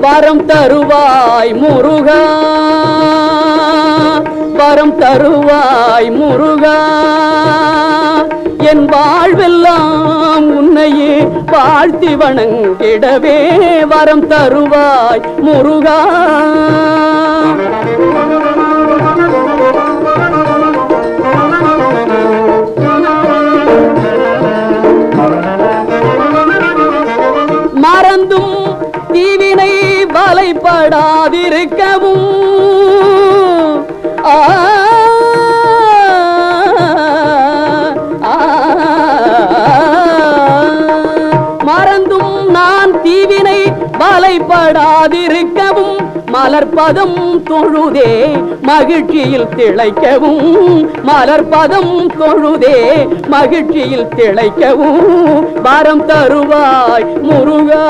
வரம் தருவாய் முருகா, வரம் தருவாய் முருகா, என் வாழ்வெல்லாம் உன்னையே வாழ்த்தி வணங்கிடவே வரம் தருவாய் முருகா. மறந்தும் தீவினை வலைப்படாதிருக்கவும் மறந்தும் நான் தீவினை வலைப்படாதிருக்கவும் மலர்பதம் தொழுதே மகிழ்ச்சியில் திளைக்கவும், மலர்பதம் தொழுதே மகிழ்ச்சியில் திளைக்கவும் வரம் தருவாய் முருகா.